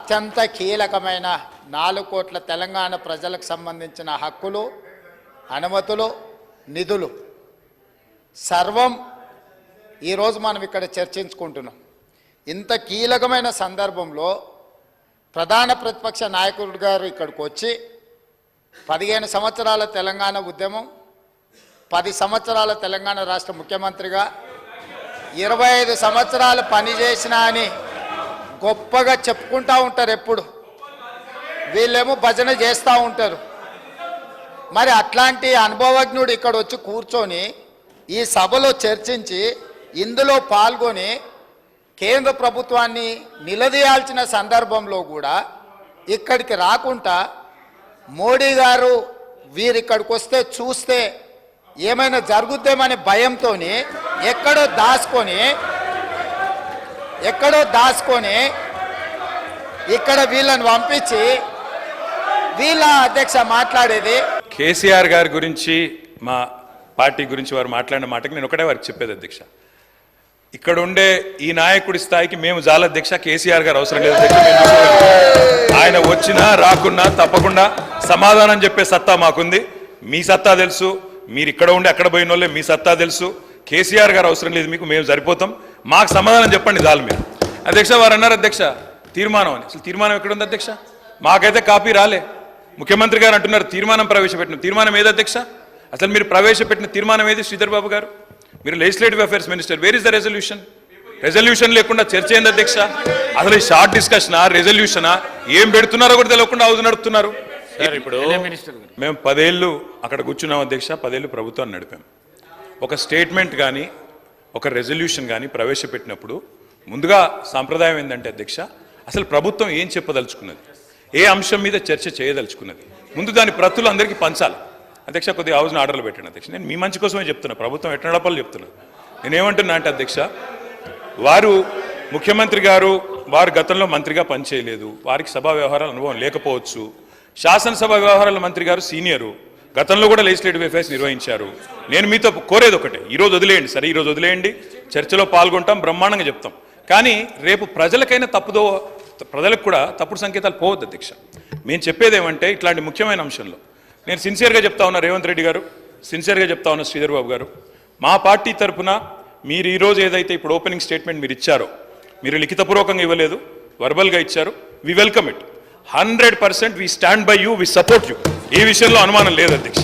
అత్యంత కీలకమైన 4 కోట్ల తెలంగాణ ప్రజలకు సంబంధించిన హక్కులు, అనుమతులు, నిధులు సర్వం ఈరోజు మనం ఇక్కడ చర్చించుకుంటున్నాం. ఇంత కీలకమైన సందర్భంలో ప్రధాన ప్రతిపక్ష నాయకుడు గారు ఇక్కడికి వచ్చి 15 సంవత్సరాల తెలంగాణ ఉద్యమం, 10 సంవత్సరాల తెలంగాణ రాష్ట్ర ముఖ్యమంత్రిగా 25 సంవత్సరాలు పనిచేసిన అని గొప్పగా చెప్పుకుంటూ ఉంటారు. ఎప్పుడు వీళ్ళేమో భజన చేస్తూ ఉంటారు. మరి అట్లాంటి అనుభవజ్ఞుడు ఇక్కడ వచ్చి కూర్చొని ఈ సభలో చర్చించి ఇందులో పాల్గొని కేంద్ర ప్రభుత్వాన్ని నిలదీయాల్సిన సందర్భంలో కూడా ఇక్కడికి రాకుండా మోడీ గారు వీరిక్కడికి వస్తే చూస్తే ఏమైనా జరుగుద్దేమనే భయంతో ఎక్కడో దాచుకొని ఇక్కడ వీళ్ళని పంపించి వీళ్ళ అధ్యక్ష మాట్లాడేది. కేసీఆర్ గారి గురించి, మా పార్టీ గురించి వారు మాట్లాడిన మాటకి నేను ఒకటే వారికి చెప్పేది అధ్యక్ష, ఇక్కడ ఉండే ఈ నాయకుడి స్థాయికి మేము చాలా అధ్యక్ష, కేసీఆర్ గారు అవసరం లేదు అధ్యక్ష. ఆయన వచ్చినా రాకున్నా తప్పకుండా సమాధానం చెప్పే సత్తా మాకుంది. మీ సత్తా తెలుసు, మీరు ఇక్కడ ఉండి అక్కడ పోయిన వాళ్ళే, మీ సత్తా తెలుసు. కేసీఆర్ గారు అవసరం లేదు మీకు, మేము సరిపోతాం, మాకు సమాధానం చెప్పండి చాలు మీరు. అధ్యక్ష వారు అన్నారు అధ్యక్ష తీర్మానం అని. అసలు తీర్మానం ఎక్కడ ఉంది అధ్యక్ష? మాకైతే కాపీ రాలే. ముఖ్యమంత్రి గారు అంటున్నారు తీర్మానం ప్రవేశపెట్టిన. తీర్మానం ఏది అధ్యక్ష? అసలు మీరు ప్రవేశపెట్టిన తీర్మానం ఏది శ్రీధర్ బాబు గారు? మీరు legislative affairs minister, where is the resolution? Resolution లేకుండా చర్చ ఏంది అధ్యక్ష? అసలు ఈ షార్ట్ డిస్కషనా, రెజల్యూషనా, ఏం పెడుతున్నారో కూడా తెలియకుండా హౌస్ నడుపుతున్నారు. ఇప్పుడు మేము 10 ఏళ్ళు అక్కడ కూర్చున్నాం అధ్యక్ష, 10 ఏళ్ళు ప్రభుత్వాన్ని నడిపాం. ఒక స్టేట్మెంట్ కానీ ఒక రెజల్యూషన్ కానీ ప్రవేశపెట్టినప్పుడు ముందుగా సాంప్రదాయం ఏంటంటే అధ్యక్ష, అసలు ప్రభుత్వం ఏం చెప్పదలుచుకున్నది, ఏ అంశం మీద చర్చ చేయదలుచుకున్నది, ముందు దాని ప్రతులు అందరికీ పంచాలి అధ్యక్ష. కొద్దిగా హౌస్ని ఆర్డర్లు పెట్టండి అధ్యక్ష. నేను మీ మంచి కోసమే చెప్తున్నా, ప్రభుత్వం ఎట్లా నడపాలో చెప్తున్నాను. నేనేమంటున్నా అంటే అధ్యక్ష, వారు ముఖ్యమంత్రి గారు వారు గతంలో మంత్రిగా పనిచేయలేదు, వారికి సభా వ్యవహారాల అనుభవం లేకపోవచ్చు. శాసనసభ వ్యవహారాల మంత్రి గారు సీనియరు, గతంలో కూడా లెజిస్లేటివ్ అఫైర్స్ నిర్వహించారు. నేను మీతో కోరేది ఒకటే, ఈరోజు వదిలేయండి, సరే ఈరోజు వదిలేయండి, చర్చలో పాల్గొంటాం, బ్రహ్మాండంగా చెప్తాం. కానీ రేపు ప్రజలకైనా ప్రజలకు కూడా తప్పుడు సంకేతాలు పోవద్దు అధ్యక్ష. మేము చెప్పేది ఏమంటే ఇట్లాంటి ముఖ్యమైన అంశంలో నేను సిన్సియర్గా చెప్తా ఉన్నా, రేవంత్ రెడ్డి గారు సిన్సియర్గా చెప్తా ఉన్నా, శ్రీధర్ బాబు గారు, మా పార్టీ తరఫున మీరు ఈరోజు ఏదైతే ఇప్పుడు ఓపెనింగ్ స్టేట్మెంట్ మీరు ఇచ్చారో, మీరు లిఖితపూర్వకంగా ఇవ్వలేదు, వర్బల్గా ఇచ్చారు, we welcome it. 100% we stand by you, we support you. ఈ విషయంలో అనుమానం లేదు అధ్యక్ష.